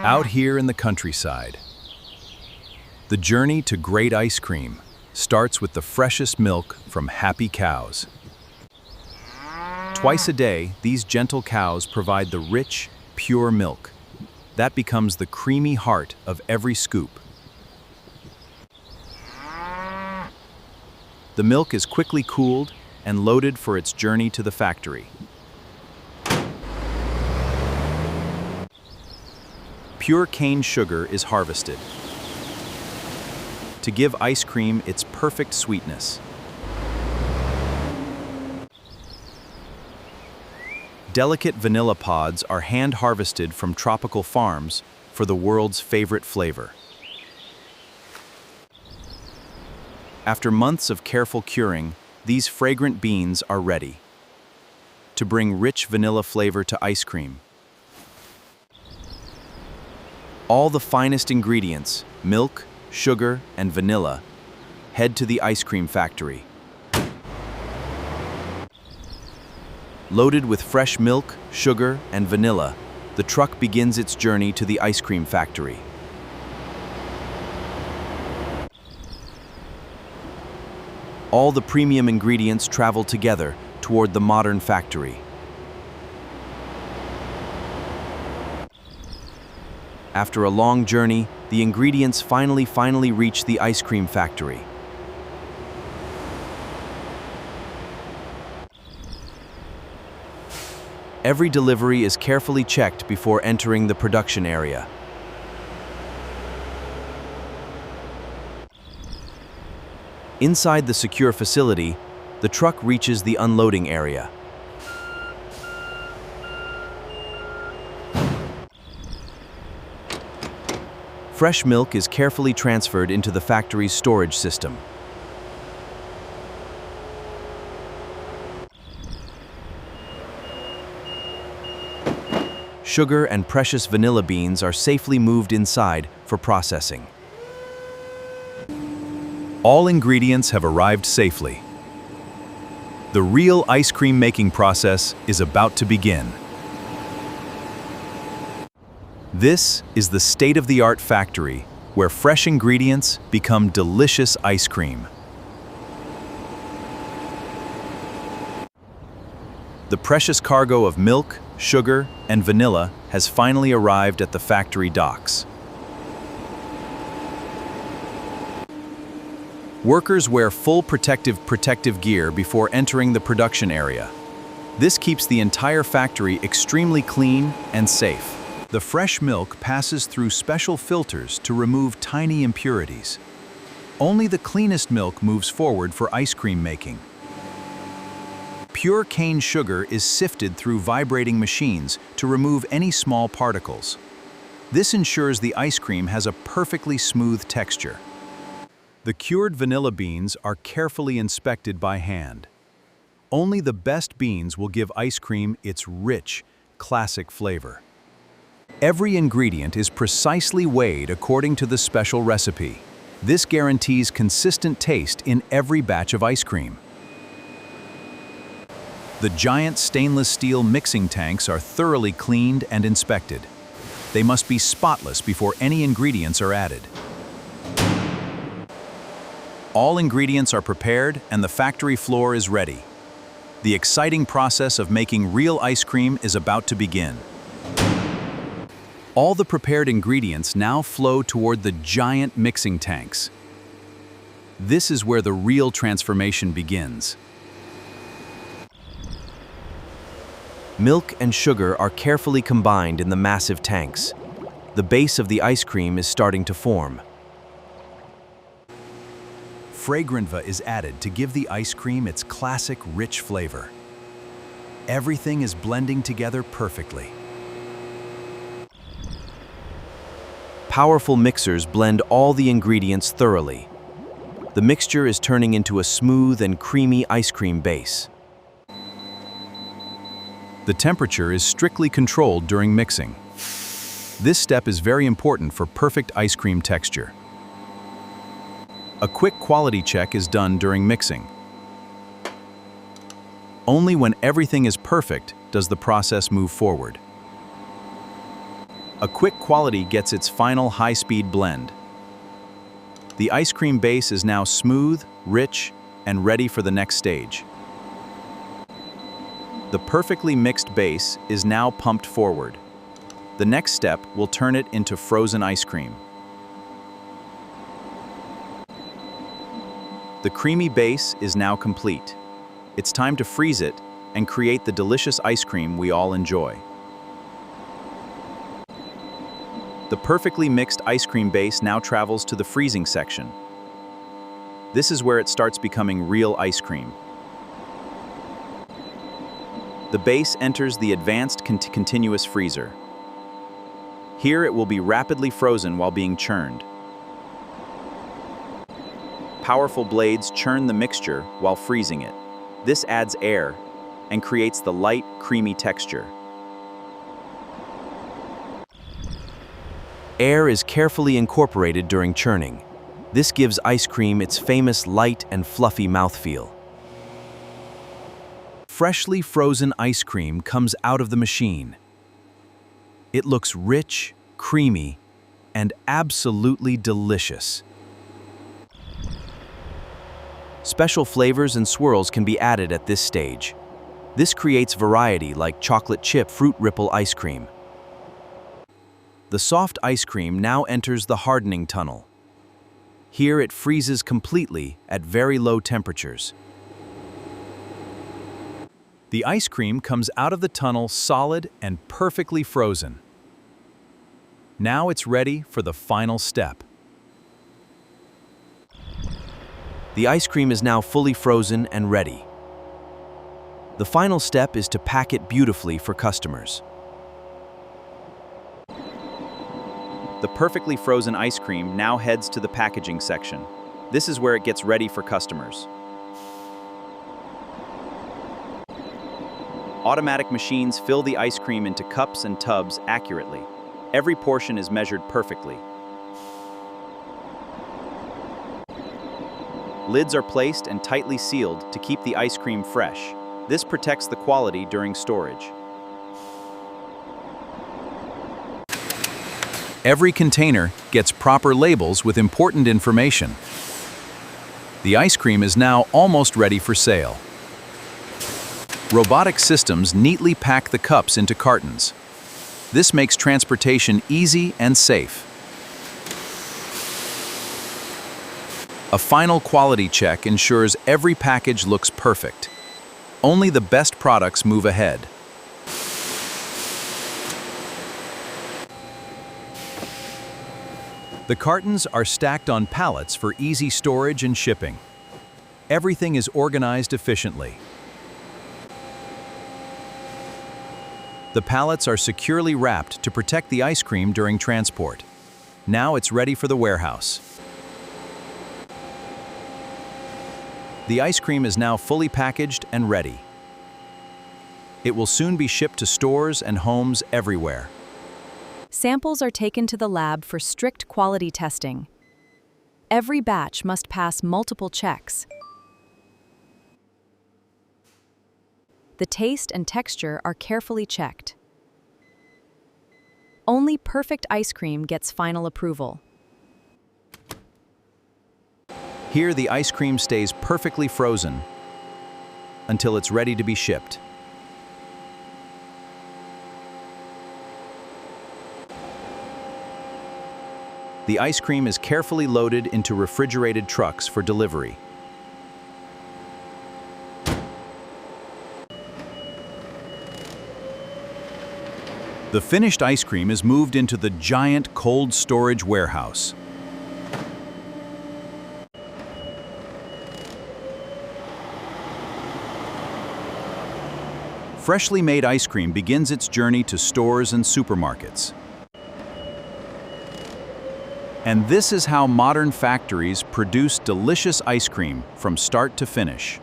Out here in the countryside, the journey to great ice cream starts with the freshest milk from happy cows. Twice a day, these gentle cows provide the rich, pure milk. That becomes the creamy heart of every scoop. The milk is quickly cooled and loaded for its journey to the factory. Pure cane sugar is harvested to give ice cream its perfect sweetness. Delicate vanilla pods are hand-harvested from tropical farms for the world's favorite flavor. After months of careful curing, these fragrant beans are ready to bring rich vanilla flavor to ice cream. All the finest ingredients, milk, sugar, and vanilla, head to the ice cream factory. Loaded with fresh milk, sugar, and vanilla, the truck begins its journey to the ice cream factory. All the premium ingredients travel together toward the modern factory. After a long journey, the ingredients finally reach the ice cream factory. Every delivery is carefully checked before entering the production area. Inside the secure facility, the truck reaches the unloading area. Fresh milk is carefully transferred into the factory's storage system. Sugar and precious vanilla beans are safely moved inside for processing. All ingredients have arrived safely. The real ice cream making process is about to begin. This is the state-of-the-art factory where fresh ingredients become delicious ice cream. The precious cargo of milk, sugar, and vanilla has finally arrived at the factory docks. Workers wear full protective gear before entering the production area. This keeps the entire factory extremely clean and safe. The fresh milk passes through special filters to remove tiny impurities. Only the cleanest milk moves forward for ice cream making. Pure cane sugar is sifted through vibrating machines to remove any small particles. This ensures the ice cream has a perfectly smooth texture. The cured vanilla beans are carefully inspected by hand. Only the best beans will give ice cream its rich, classic flavor. Every ingredient is precisely weighed according to the special recipe. This guarantees consistent taste in every batch of ice cream. The giant stainless steel mixing tanks are thoroughly cleaned and inspected. They must be spotless before any ingredients are added. All ingredients are prepared and the factory floor is ready. The exciting process of making real ice cream is about to begin. All the prepared ingredients now flow toward the giant mixing tanks. This is where the real transformation begins. Milk and sugar are carefully combined in the massive tanks. The base of the ice cream is starting to form. Fragrant-va is added to give the ice cream its classic rich flavor. Everything is blending together perfectly. Powerful mixers blend all the ingredients thoroughly. The mixture is turning into a smooth and creamy ice cream base. The temperature is strictly controlled during mixing. This step is very important for perfect ice cream texture. A quick quality check is done during mixing. Only when everything is perfect does the process move forward. A quick quality gets its final high-speed blend. The ice cream base is now smooth, rich, and ready for the next stage. The perfectly mixed base is now pumped forward. The next step will turn it into frozen ice cream. The creamy base is now complete. It's time to freeze it and create the delicious ice cream we all enjoy. The perfectly mixed ice cream base now travels to the freezing section. This is where it starts becoming real ice cream. The base enters the advanced continuous freezer. Here it will be rapidly frozen while being churned. Powerful blades churn the mixture while freezing it. This adds air and creates the light, creamy texture. Air is carefully incorporated during churning. This gives ice cream its famous light and fluffy mouthfeel. Freshly frozen ice cream comes out of the machine. It looks rich, creamy, and absolutely delicious. Special flavors and swirls can be added at this stage. This creates variety like chocolate chip fruit ripple ice cream. The soft ice cream now enters the hardening tunnel. Here it freezes completely at very low temperatures. The ice cream comes out of the tunnel solid and perfectly frozen. Now it's ready for the final step. The ice cream is now fully frozen and ready. The final step is to pack it beautifully for customers. The perfectly frozen ice cream now heads to the packaging section. This is where it gets ready for customers. Automatic machines fill the ice cream into cups and tubs accurately. Every portion is measured perfectly. Lids are placed and tightly sealed to keep the ice cream fresh. This protects the quality during storage. Every container gets proper labels with important information. The ice cream is now almost ready for sale. Robotic systems neatly pack the cups into cartons. This makes transportation easy and safe. A final quality check ensures every package looks perfect. Only the best products move ahead. The cartons are stacked on pallets for easy storage and shipping. Everything is organized efficiently. The pallets are securely wrapped to protect the ice cream during transport. Now it's ready for the warehouse. The ice cream is now fully packaged and ready. It will soon be shipped to stores and homes everywhere. Samples are taken to the lab for strict quality testing. Every batch must pass multiple checks. The taste and texture are carefully checked. Only perfect ice cream gets final approval. Here, the ice cream stays perfectly frozen until it's ready to be shipped. The ice cream is carefully loaded into refrigerated trucks for delivery. The finished ice cream is moved into the giant cold storage warehouse. Freshly made ice cream begins its journey to stores and supermarkets. And this is how modern factories produce delicious ice cream from start to finish.